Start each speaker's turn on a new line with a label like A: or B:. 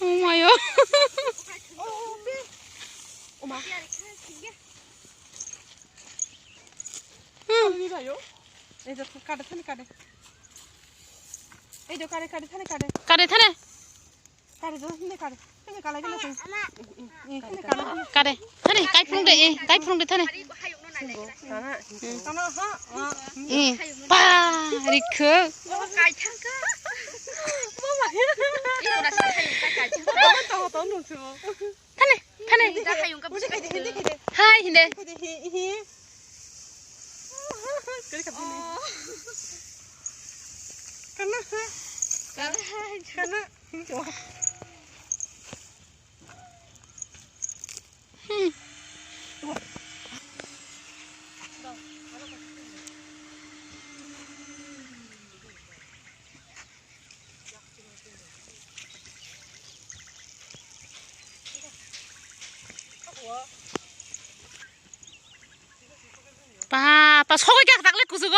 A: 어머요.
B: 엄마.
A: 까래 타래. 까래 타래. 까이 푸른데. 까이 푸른데 타래. 빠 리크. 타네. 하이 힌데. 빠 속을 깍 닦래 구수고.